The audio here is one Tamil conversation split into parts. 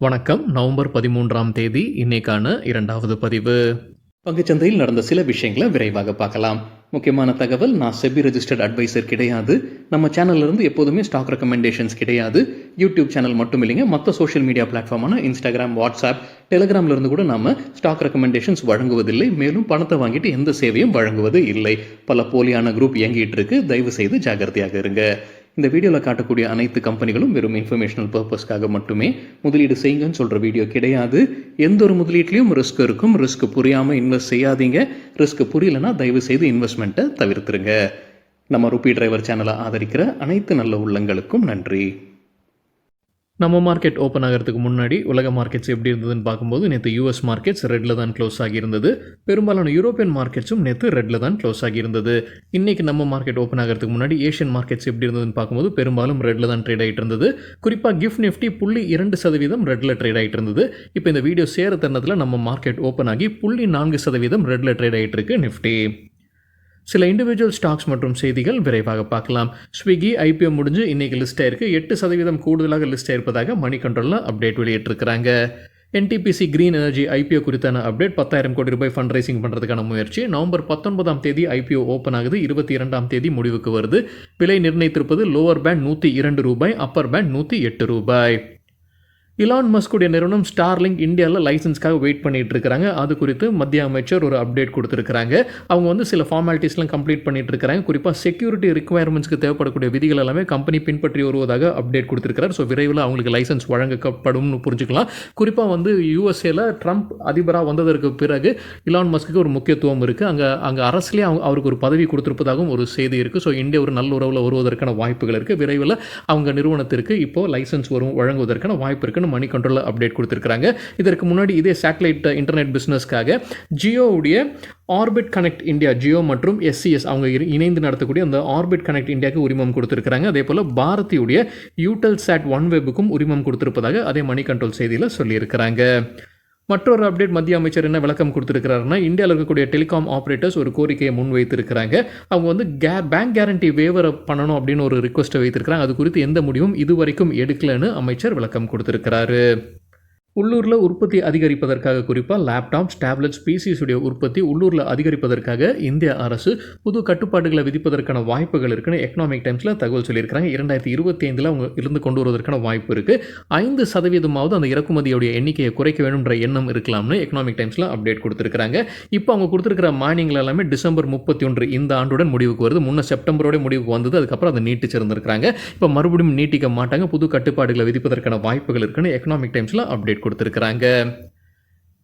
வணக்கம். நவம்பர் 13ஆம் தேதி இன்னைக்கான 2வது பதிவு. பங்குச்சந்தையில் நடந்த சில விஷயங்களை விரைவாக பார்க்கலாம். முக்கியமான தகவல், நான் செபி ரெஜிஸ்டர்ட் அட்வைசர் கிடையாது. நம்ம சேனல்ல இருந்து எப்போதுமே ஸ்டாக் ரெக்கமெண்டேஷன்ஸ் கிடையாது. யூடியூப் சேனல் மட்டும் இல்லைங்க, மற்ற சோஷியல் மீடியா பிளாட்ஃபார்மான இன்ஸ்டாகிராம், வாட்ஸ்அப், டெலிகிராம்ல இருந்து கூட நாம ஸ்டாக் ரெக்கமெண்டேஷன்ஸ் வழங்குவதில்லை. மேலும் பணத்தை வாங்கிட்டு எந்த சேவையும் வழங்குவது இல்லை. பல போலியான குரூப் இயங்கிட்டு இருக்கு. தயவு செய்து ஜாகிரதையாக இருங்க. இந்த வீடியோவில் காட்டக்கூடிய அனைத்து கம்பெனிகளும் வெறும் இன்ஃபர்மேஷனல் பர்பஸ்க்காக மட்டுமே முதலீடு செய்யுங்கன்னு சொல்கிற வீடியோ கிடையாது. எந்த ஒரு முதலீட்லையும் ரிஸ்க் இருக்கும். ரிஸ்க் புரியாமல் இன்வெஸ்ட் செய்யாதீங்க. ரிஸ்க் புரியலன்னா தயவு செய்து இன்வெஸ்ட்மெண்ட்டை தவிர்த்துருங்க. நம்ம ருபி டிரைவர் சேனலை ஆதரிக்கிற அனைத்து நல்ல உள்ளங்களுக்கும் நன்றி. நம்ம மார்க்கெட் ஓப்பன் ஆகிறதுக்கு முன்னாடி உலக மார்க்கெட்ஸ் எப்படி இருந்ததுன்னு பார்க்கும்போது நேற்று யூஎஸ் மார்க்கெட்ஸ் ரெட்டில் தான் க்ளோஸ் ஆகியிருந்தது. பெரும்பாலான யூரோப்பியன் மார்க்கெட்ஸும் நேற்று ரெட்டில் தான் க்ளோஸ் ஆகியிருந்தது. இன்றைக்கி நம்ம மார்க்கெட் ஓப்பன் ஆகிறதுக்கு முன்னாடி ஏஷியன் மார்க்கெட்ஸ் எப்படி இருந்ததுன்னு பார்க்கும்போது பெரும்பாலும் ரெட்டில் தான் ட்ரேட் ஆகிட்டு இருந்தது. குறிப்பாக கிஃப்ட் நிஃப்டி 0.2% ரெட்டில் ட்ரேட் ஆகிட்டு இருந்தது. இப்போ இந்த வீடியோ சேர தருணத்தில் நம்ம மார்க்கெட் ஓப்பன் ஆகி 0.4% ரெட்டில் ட்ரேட் ஆகிட்டு இருக்கு நிஃப்டி. சில இண்டிவிஜுவல் ஸ்டாக்ஸ் மற்றும் செய்திகள் விரைவாக பார்க்கலாம். ஸ்விக்கி ஐபிஓ முடிஞ்சு இன்றைக்கி லிஸ்ட் ஆயிருக்கு. 8% கூடுதலாக லிஸ்ட் ஆயிருப்பதாக மணி கண்ட்ரோலில் அப்டேட் வெளியிட்டிருக்கிறாங்க. என்டிபிசி கிரீன் எனர்ஜி ஐபிஓ குறித்தான அப்டேட், 10,000 கோடி ரூபாய் ஃபண்ட் ரைசிங் பண்ணுறதுக்கான முயற்சி. நவம்பர் 19ஆம் தேதி ஐபிஓ ஓப்பன் ஆகுது. 22ஆம் தேதி முடிவுக்கு வருது. விலை நிர்ணயித்திருப்பது lower band $102, upper band $108. Elon மஸ்குடைய நிறுவனம் ஸ்டார்லிங்க் இந்தியாவில் லைசன்ஸ்க்காக வெயிட் பண்ணிட்டு இருக்காங்க. அது குறித்து மத்திய அமைச்சர் ஒரு அப்டேட் கொடுத்துருக்காங்க. அவங்க சில ஃபார்மாலிட்டிஸ்லாம் கம்ப்ளீட் பண்ணிட்டு இருக்காங்க. குறிப்பாக செக்யூரிட்டி ரிக்குவயர்மெண்ட்ஸ்க்கு தேவைப்படக்கூடிய விதிகள் எல்லாமே கம்பெனி பின்பற்றி வருவதாக அப்டேட் கொடுத்துருக்காரு. ஸோ விரைவில் அவங்களுக்கு லைசன்ஸ் வழங்கப்படும்னு புரிஞ்சுக்கலாம். குறிப்பாக யூஎஸ்ஏல ட்ரம்ப் அதிபராக வந்ததற்கு பிறகு இலான் மஸ்க்கு ஒரு முக்கியத்துவம் இருக்குது. அங்கே அரசுலேயே அவருக்கு ஒரு பதவி கொடுத்துருப்பதாகவும் ஒரு செய்தி இருக்குது. ஸோ இந்தியா ஒரு நல்ல உறவில் வருவதற்கான வாய்ப்புகள் இருக்குது. விரைவில் அவங்க நிறுவனத்திற்கு இப்போது லைசன்ஸ் வழங்குவதற்கான வாய்ப்பு இருக்குது. மணி கண்ட்ரோலில் அப்டேட் கொடுத்திருக்காங்க. இதற்கு முன்னாடி இதே சேட்டலைட் இன்டர்நெட் பிசினஸ்க்காக ஜியோவுடைய ஆர்பிட் கனெக்ட் இந்தியா, ஜியோ மற்றும் எஸ்சிஎஸ் அவங்க இணைந்து நடத்தக்கூடிய அந்த ஆர்பிட் கனெக்ட் இந்தியாவுக்கு உரிமம் கொடுத்திருக்காங்க. அதே போல பாரதியுடைய யூடெல் சாட் ஒன் வெப்புக்கும் உரிமம் கொடுத்திருப்பதாக அதே மணி கண்ட்ரோல் செய்தியில் சொல்லியிருக்கிறாங்க. மற்றொரு அப்டேட், மத்திய அமைச்சர் என்ன விளக்கம் கொடுத்திருக்கிறாருன்னா, இந்தியாவில் இருக்கக்கூடிய டெலிகாம் ஆப்ரேட்டர்ஸ் ஒரு கோரிக்கையை முன் வைத்திருக்கிறாங்க. அவங்க பேங்க் கேரண்டி வேவர் பண்ணணும் அப்படின்னு ஒரு ரிக்வஸ்ட்டை வைத்திருக்கிறாங்க. அது குறித்து எந்த முடிவும் இதுவரைக்கும் எடுக்கலன்னு அமைச்சர் விளக்கம் கொடுத்திருக்கிறாரு. உள்ளூரில் உற்பத்தி அதிகரிப்பதற்காக, குறிப்பாக லேப்டாப்ஸ், டேப்லெட்ஸ், பிசிஸுடைய உற்பத்தி உள்ளூரில் அதிகரிப்பதற்காக இந்திய அரசு புது கட்டுப்பாடுகளை விதிப்பதற்கான வாய்ப்புகள் இருக்குன்னு எக்கனாமிக் டைம்ஸில் தகவல் சொல்லியிருக்கிறாங்க. 2025 அவங்க இருந்து கொண்டு வருவதற்கான வாய்ப்பு இருக்குது. 5% அந்த இறக்குமதியுடைய எண்ணிக்கையை குறைக்க வேணுன்ற எண்ணம் இருக்கலாம்னு எக்கனாமிக் டைம்ஸில் அப்டேட் கொடுத்துருக்காங்க. இப்போ அவங்க கொடுத்துருக்கிற மானியங்கள் எல்லாமே டிசம்பர் 31 இந்த ஆண்டுடன் முடிவுக்கு வருது. முன்ன செப்டம்பரோட முடிவுக்கு வந்தது. அதுக்கப்புறம் அதை நீட்டிச்சிருந்திருக்கிறாங்க. இப்போ மறுபடியும் நீட்டிக்க மாட்டாங்க. புது கட்டுப்பாடுகளை விதிப்பதற்கான வாய்ப்புகள் இருக்குன்னு எக்கனாமிக் டைம்ஸில் அப்டேட் கொடுத்திருக்கிறாங்க.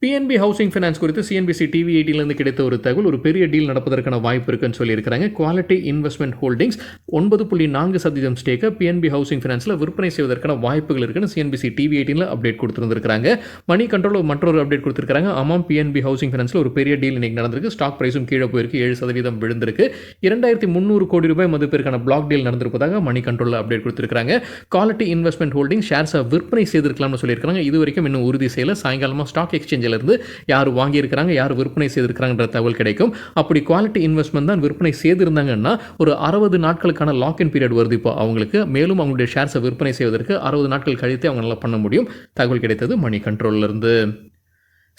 பிஎன்பி ஹவுசிங் ஃபைனான்ஸ் குறித்து சிஎன்பிசி டிவி 18 கிடைத்த ஒரு தகவல், ஒரு பெரிய டீல் நடப்பதற்கான வாய்ப்பு இருக்குன்னு சொல்லியிருக்கிறாங்க. குவாலிட்டி இன்வெஸ்ட்மெண்ட் ஹோல்டிங்ஸ் 9.4% ஸ்டேக்கை பிஎன்பி ஹவுசிங் ஃபைனான்ஸில் விற்பனை செய்வதற்கான வாய்ப்புகள் இருக்குன்னு சிஎன்பிசி டிவி 18 அப்டேட் கொடுத்துருந்துருக்காங்க. மணி கண்ட்ரோல் மற்றொரு அப்டேட் கொடுத்துருக்காங்க. ஆமாம், பிஎன்பி ஹவுசிங் ஃபைனான்ஸில் ஒரு பெரிய டீல் இன்னைக்கு நடந்திருக்கு. ஸ்டாக் பிரைஸும் கீழே போயிருக்கு, 7% விழுந்திருக்கு. 2300 கோடி ரூபாய் மதிப்பிற்கான பிளாக் டீல் நடந்திருப்பதாக மணி கண்ட்ரோலில் அப்டேட் கொடுத்துருக்காங்க. குவாலிட்டி இன்வெஸ்ட்மெண்ட் ஹோல்டிங் ஷேர்ஸை விற்பனை செய்திருக்கலாம்னு சொல்லியிருக்காங்க. இது வரைக்கும் இன்னும் உறுதி செய்யல. சாயங்காலமாக ஸ்டாக் எக்ஸ்சேஞ்சில் இருந்து யார் வாங்கியிருக்கிறாங்க, யார் விற்பனை செய்திருக்கிறாங்கன்ற தகவல் கிடைக்கும். அப்படி குவாலிட்டி இன்வெஸ்ட்மெண்ட் தான் விற்பனை செய்திருந்தாங்கன்னா ஒரு 60 நாட்களுக்கான லாக்இன் பீரியட் வருது இப்போ அவங்களுக்கு. மேலும் அவங்களுடைய ஷேர்ஸை விற்பனை செய்வதற்கு 60 நாட்கள் கழித்து அவங்களால பண்ண முடியும். தகவல் கிடைத்தது மணி கண்ட்ரோல்ல இருந்து.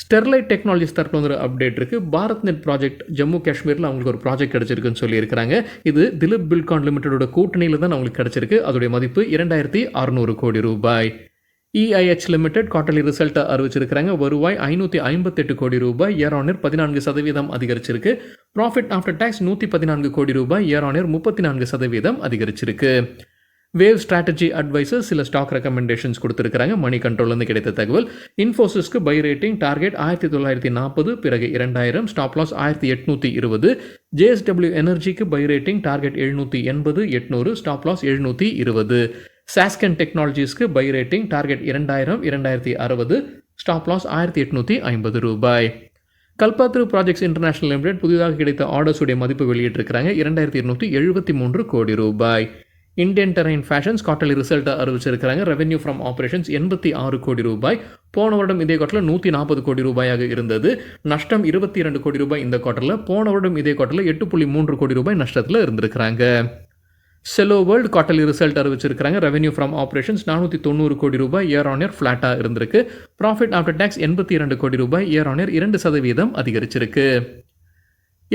ஸ்டெர்லைட் டெக்னாலஜிஸ் தரப்பில் ஒரு அப்டேட் இருக்குது. பாரத் நெட் ப்ராஜெக்ட் ஜம்மு காஷ்மீரில் அவங்களுக்கு ஒரு ப்ராஜெக்ட் கிடச்சிருக்குன்னு சொல்லியிருக்கிறாங்க. இது திலீப் பில்கான் லிமிடெடோட கூட்டணியில் தான் அவங்களுக்கு கிடச்சிருக்கு. அதோடைய மதிப்பு 2600 கோடி ரூபாய். EIH லிமிடெட் குவார்டர்லி ரிசல்ட்டை அறிவிச்சிருக்கிறாங்க. வருவாய் 558 கோடி ரூபாய், இயர் ஆன் இயர் 14% அதிகரிச்சிருக்கு. ப்ராஃபிட் ஆஃப்டர் டாக்ஸ் 114 கோடி ரூபாய், இயர் ஆன் இயர் 34% அதிகரிச்சிருக்கு. வேவ் ஸ்ட்ராட்டஜி அட்வைசர் சில ஸ்டாக் ரெக்கமெண்டேஷன்ஸ் கொடுத்துருக்காங்க. மணி கண்ட்ரோல்லேருந்து கிடைத்த தகவல், இன்ஃபோசிஸ்க்கு பை ரேட்டிங் டார்கெட் 1940, பிறகு 2000, ஸ்டாப் லாஸ் 1820. JSW எனர்ஜிக்கு buy rating target 780, 800, stop loss 720. Sasken டெக்னாலஜிஸ்க்கு buy rating target 2000, 2060, stop loss 1850 ரூபாய். கல்பாத்ரு ப்ராஜெக்ட்ஸ் இன்டர்நேஷனல் லிமிடெட் புதிதாக கிடைத்த ஆர்டர்ஸுடைய மதிப்பு வெளியிட்டிருக்கிறாங்க. 2273 கோடி ரூபாய். இந்தியன் டெரைன் ஃபேஷன்ஸ் குவார்டர்லி ரிசல்ட்டை அறிவிச்சிருக்கிறாங்க. ரெவென்யூ ஃப்ரம் ஆப்ரேஷன்ஸ் 86 கோடி ரூபாய். போன வருடம் இதே குவார்ட்டரில் 140 கோடி ரூபாயாக இருந்தது. நஷ்டம் 22 கோடி ரூபாய் இந்த குவார்ட்டரில். போன வருடம் இதே குவார்ட்டரில் 8.3 கோடி ரூபாய் நஷ்டத்தில் இருந்திருக்கிறாங்க. செலோ வேர்ல்டு குவார்ட்டர்லி ரிசல்ட் அறிவிச்சிருக்காங்க. ரெவென்யூ ஃப்ரம் ஆப்ரேஷன்ஸ் 490 கோடி ரூபாய் இயர் ஆன் இயர் ஃப்ளாட்டாக இருந்திருக்கு. ப்ராஃபிட் ஆஃப்டர் டேக்ஸ் 82 கோடி ரூபாய் இயர் ஆன் இயர் 2% அதிகரிச்சிருக்கு.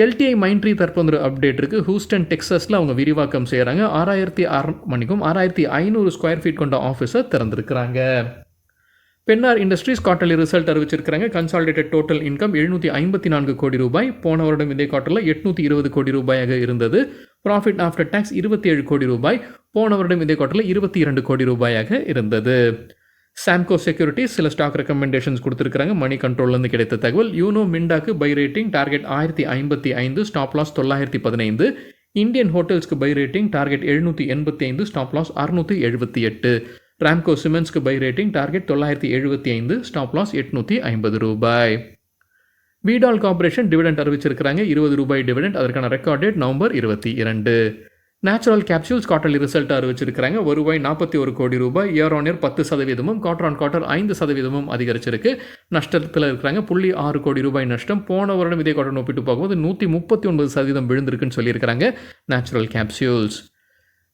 எல்டிஐ மைண்ட்ரி தற்போது அப்டேட் இருக்குது. ஹூஸ்டன் டெக்ஸஸில் அவங்க விரிவாக்கம் செய்கிறாங்க. 6500 ஸ்கொயர் ஃபீட் கொண்ட ஆஃபீஸை திறந்திருக்கிறாங்க. பென்னார் இண்டஸ்ட்ரீஸ் குவார்ட்டர்லி ரிசல்ட் அறிவிச்சிருக்காங்க. கன்சாலிடேட்டட் டோட்டல் இன்கம் 754 கோடி ரூபாய். போன வருடம் இதே குவார்ட்டரில் 820 கோடி ரூபாயாக இருந்தது. ப்ராஃபிட் ஆஃப்டர் டேக்ஸ் 27 கோடி ரூபாய். போன வருடம் இதே குவார்ட்டரில் 22 கோடி ரூபாயாக இருந்தது. சாம்கோ செக்யூரிட்டிஸ் சில ஸ்டாக் ரெக்கமெண்டேஷன்ஸ் கொடுத்துருக்காங்க. மணி கண்ட்ரோல்லேருந்து கிடைத்த தகவல். யூனோ மிண்டாக்கு buy rating target 1055, stop loss 915. Indian ஹோட்டல்ஸ்க்கு buy rating target 785, stop loss 678. Ramco சிமெண்ட்ஸ்க்கு buy rating target 975, stop loss 850 ரூபாய். வீடால் கார்பரேஷன் டிவிடெண்ட் அறிவிச்சிருக்கிறாங்க. 20 ரூபாய் டிவிடெண்ட். அதற்கான record date November 22. Natural capsules quarterly result அறிவிச்சிருக்கிறாங்க. வருவாய் 41 கோடி ரூபாய். Year on year 10%, quarter on quarter 5% அதிகரிச்சிருக்கு. நஷ்டத்தில் இருக்கிறாங்க. 0.6 கோடி ரூபாய் நஷ்டம். போன வருடம் இதே குவார்டர் ஒப்பிட்டு பார்க்கும்போது 139% விழுந்திருக்குன்னு சொல்லியிருக்கிறாங்க நேச்சுரல் கேப்சூல்ஸ்.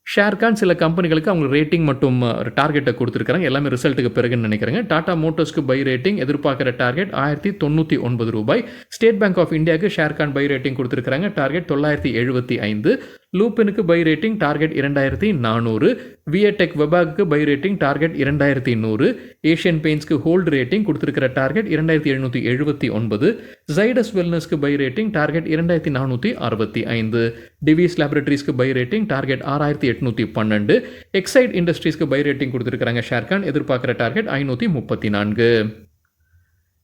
ஷேர்கான் சில கம்பெனிகளுக்கு அவங்க ரேட்டிங் மற்றும் டார்கெட்டை கொடுத்துருக்காங்க. எல்லாமே ரிசல்ட்டுக்கு பிறகுன்னு நினைக்கிறேங்க. டாடா மோட்டர்ஸ்க்கு பை ரேட்டிங் எதிர்பார்க்குற டார்கெட் 1099 ரூபாய். ஸ்டேட் பேங்க் ஆஃப் இந்தியாவுக்கு ஷேர்கான் பை ரேட்டிங் கொடுத்துருக்காங்க. டார்கெட் 975. லூப்பினுக்கு பை ரேட்டிங் டார்கெட் 2400. விஏடெக் வெபாக்கு பை ரேட்டிங் டார்கெட் 2100. ஏஷியன் பெயிண்ட்ஸ்க்கு ஹோல்டு ரேட்டிங் கொடுத்துருக்கிற டார்கெட் 2779. ஜைடஸ் வெல்னஸ்க்கு பை ரேட்டிங் டார்கெட் 2465. டிவிஸ் லேபரேட்டரிஸ்க்கு பை ரேட்டிங் டார்கெட் 6812. எக்ஸைட் இண்டஸ்ட்ரீஸ்க்கு பை ரேட்டிங் கொடுத்துருக்காங்க. ஷேர்கான் எதிர்பார்க்குற டார்கெட் 534.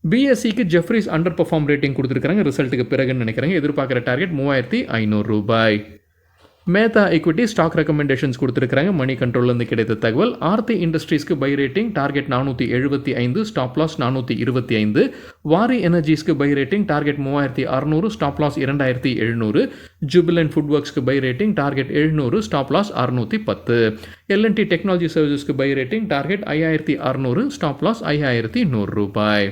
பிஎஸ்சிக்கு ஜெஃப்ரிஸ் அண்டர் பெர்ஃபார்ம் ரேட்டிங் கொடுத்துருக்காங்க. ரிசல்ட்டுக்கு பிறகுன்னு நினைக்கிறாங்க. எதிர்பார்க்குற டார்கெட் 3500 ரூபாய். மேத்தா equity ஸ்டாக் ரெக்கமெண்டேஷன்ஸ் கொடுத்துருக்காங்க. மணி கண்ட்ரோல்லேருந்து கிடைத்த தகவல். ஆர்த்தி இண்டஸ்ட்ரீஸ்க்கு buy rating target 475, stop loss 425. Waaree எனர்ஜிஸ்க்கு buy rating target 3600, stop loss 2700. Jubilant food ஒர்க்ஸ்க்கு buy rating target 700, stop loss 610. L and T technology சர்வீசஸ்க்கு buy rating target 5600, stop loss 5100 ரூபாய்.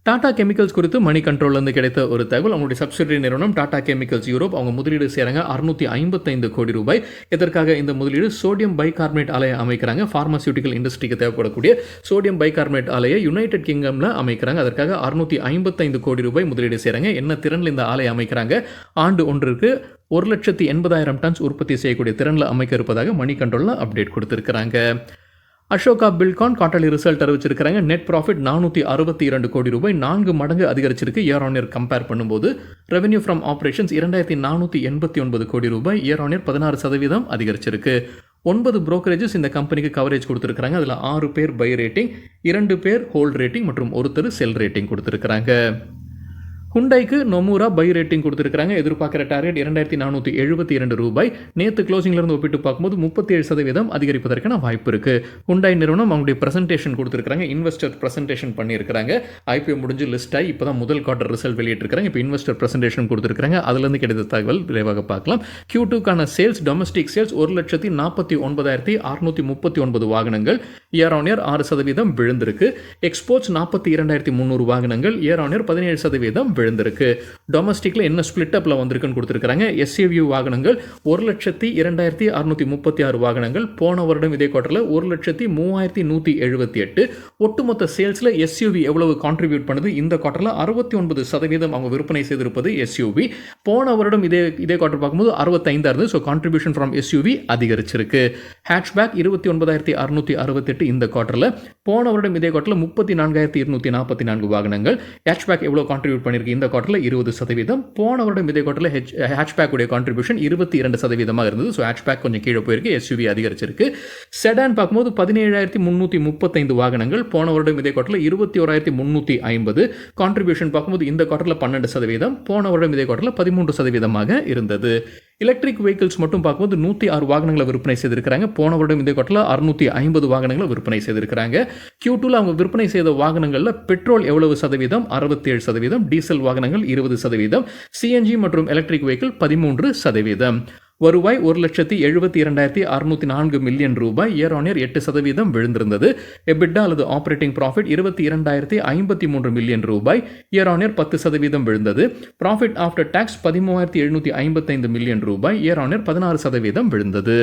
டாடா கெமிக்கல்ஸ் குறித்து மணி கண்ட்ரோல்லேருந்து கிடைத்த ஒரு தகவல். அவங்களுடைய சப்சிடரி நிறுவனம் டாடா கெமிக்கல்ஸ் யூரோப் அவங்க முதலீடு செய்கிறாங்க 655 கோடி ரூபாய். இதற்காக இந்த முதலீடு சோடியம் பைகார்பனேட் ஆலையை அமைக்கிறாங்க. ஃபார்மாசியூட்டிக்கல் இண்டஸ்ட்ரிக்கு தேவைப்படக்கூடிய சோடியம் பைகார்பனேட் ஆலையை யுனைடெட் கிங்டமில் அமைக்கிறாங்க. அதற்காக 655 கோடி ரூபாய் முதலீடு செய்கிறாங்க. என்ன திறனில் இந்த ஆலையை அமைக்கிறாங்க? ஆண்டு ஒன்றிற்கு 1,80,000 டன்ஸ் உற்பத்தி செய்யக்கூடிய திறனில் அமைக்க இருப்பதாக மணி கண்ட்ரோலில் அப்டேட் கொடுத்துருக்காங்க. அசோகா பில்கான் குவார்ட்டர்லி ரிசல்ட் அறிவிச்சிருக்கிறாங்க. நெட் ப்ராஃபிட் 462 கோடி ரூபாய், 4 மடங்கு அதிகரிச்சிருக்கு இயர் ஆன் இயர் கம்பேர் பண்ணும்போது. ரெவென்யூ ஃப்ரம் ஆப்ரேஷன்ஸ் 2489 கோடி ரூபாய், இயர் ஆன் இயர் 16% அதிகரிச்சிருக்கு. 9 புரோக்கரேஜஸ் இந்த கம்பெனிக்கு கவரேஜ் கொடுத்துருக்காங்க. அதில் 6 பேர் பை ரேட்டிங், 2 பேர் ஹோல்ட் ரேட்டிங் மற்றும் ஒருத்தர் செல் ரேட்டிங் கொடுத்துருக்காங்க. ஹுண்டாய்க்கு நொமூரா பை ரேட்டிங் கொடுத்துருக்காங்க. எதிர்பார்க்குற டார்கெட் 2472 ரூபாய். நேற்று க்ளோசிங்லேருந்து ஒப்பிட்டு பார்க்கும்போது 37% அதிகரிப்பதற்கான வாய்ப்பு இருக்குது. ஹுண்டாய் நிறுவனம் அவங்களுடைய ப்ரெசன்டேஷன் கொடுத்துருக்காங்க. இன்வெஸ்டர் ப்ரெசன்டேஷன் பண்ணியிருக்காங்க. ஐபிஓ முடிஞ்சு லிஸ்ட் ஆகி இப்போ தான் முதல் குவார்ட்டர் ரிசல்ட் வெளியிட்டிருக்காங்க. இப்போ இன்வெஸ்டர் ப்ரெசன்டேஷன் கொடுத்துருக்காங்க. அதுலேருந்து கிடைத்த தகவல் விரைவாக பார்க்கலாம். Q2க்கான சேல்ஸ், டொமஸ்டிக் சேல்ஸ் 1,49,639 வாகனங்கள், இயர் ஆன் இயர் 6% விழுந்திருக்கு. எக்ஸ்போர்ட்ஸ் 42,300 வாகனங்கள், இயர் ஆன் இயர் 17% விழுந்திருக்கு. டொமஸ்டிக்ல என்ன ஸ்பிளிட் அப்ல வந்திருக்குன்னு கொடுத்துருக்காங்க. எஸ்யூவி வாகனங்கள் 1,02,636 வாகனங்கள். போன வருடம் இதே குவார்ட்டர்ல 1,03,178. ஒட்டுமொத்த சேல்ஸ்ல எஸ்யூவி எவ்வளவு கான்ட்ரிபியூட் பண்ணுது? இந்த குவார்ட்டர்ல 69% அவங்க விற்பனை செய்திருப்பது எஸ்யூவி. போன வருடம் இதே குவார்ட்டர் பார்க்கும்போது 65 இருந்தது. ஸோ கான்ட்ரிபியூஷன் ஃப்ரம் எஸ்யூவி அதிகரிச்சிருக்கு. ஹேட்ச்பேக் 29,668 இந்த குவார்ட்டர்ல. போன வருடம் இதே குவார்ட்டர்ல 34,244 வாகனங்கள். ஹேட்ச்பேக் எவ்வளவு கான்ட்ரிபியூட் பண்ணிருக்கு இந்த குவார்ட்டர்ல? 20%. போன வருடம் இதே குவார்ட்டர்ல ஹேட்ச்பேக் உடைய கான்ட்ரிபியூஷன் 22% இருந்தது. ஸோ ஹேட்ச்பேக் கொஞ்சம் கீழே போயிருக்கு, எஸ்யூவி அதிகரிச்சிருக்கு. செடான் பார்க்கும்போது 17,335 வாகனங்கள். போன வருடம் இதே குவார்ட்டர்ல 21,350. கான்ட்ரிபியூஷன் பார்க்கும்போது இந்த குவார்ட்டர்ல 12%, போன வருடம் இதே குவார்ட்டர்ல 13% இருந்தது. எலக்ட்ரிக் வெஹிக்கிள்ஸ் மட்டும் பார்க்கும்போது 106 வாகனங்களை விற்பனை செய்திருக்கிறாங்க. போன வருடம் இதே குவார்ட்டர்ல 650 வாகனங்களை விற்பனை செய்திருக்கிறாங்க. Q2ல அவங்க விற்பனை செய்த வாகனங்கள்ல பெட்ரோல் எவ்வளவு சதவீதம்? 67%. டீசல் வாகனங்கள் 20%, சிஎன்ஜி மற்றும் எலக்ட்ரிக் வெஹிக்கிள் 13%. வருவாய் 1,72,604 மில்லியன் ரூபாய், இயர் ஆன் இயர் 8% விழுந்திருந்தது. எபிட்டா அல்லது ஆப்பரேட்டிங் ப்ராஃபிட் 22,053 மில்லியன் ரூபாய், இயர் ஆன் இயர் 10% விழுந்தது. ப்ராஃபிட் ஆஃப்டர் டாக்ஸ் 13,755 மில்லியன் ரூபாய், இயர் ஆன் இயர் 16% விழுந்தது.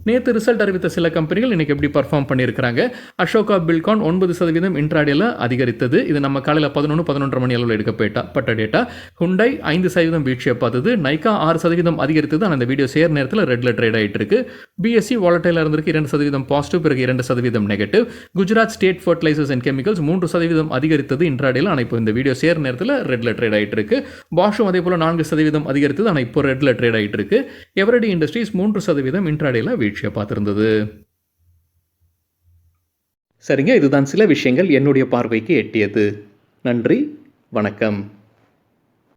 நேற்று ரிசல்ட் அறிவித்த சில கம்பெனிகள் இன்னைக்கு எப்படி பர்ஃபார்ம் பண்ணியிருக்காங்க. அசோகா பில்கான் 9% இன்ட்ராடேல அதிகரித்தது. இது நம்ம காலையில் 11 மணி அளவில் எடுக்கப்பட்ட டேட்டா. ஹுண்டாய் 5% வீழ்ச்சியை பார்த்தது. நைக்கா 6% அதிகரித்தது. ஆனால் இந்த வீடியோ சேர் நேரத்தில் ரெட்ல ட்ரேட் ஆகிட்டு இருக்கு. பிஎஸ்சி வாலட்டைல இருந்திருக்கு 2% பாசிட்டிவ், பிறகு 2% negative. Gujarat state fertilisers and chemicals 3% அதிகரித்தது இன்ட்ராடேல. ஆனால் இப்போ இந்த வீடியோ சேர் நேரத்தில் ரெட்ல ட்ரேட் ஆகிட்டு இருக்கு. பாஷும் அதே போல 4% அதிகரித்தது. ஆனால் இப்போ ரெட்ல ட்ரேட் ஆகிட்டு இருக்கு. எவரடி இண்டஸ்ட்ரீஸ் 3% இன்ட்ராடேல வீழ்ச்சியை பார்த்திருந்தது. சரிங்க, இதுதான் சில விஷயங்கள் என்னுடைய பார்வைக்கு எட்டியது. நன்றி, வணக்கம்.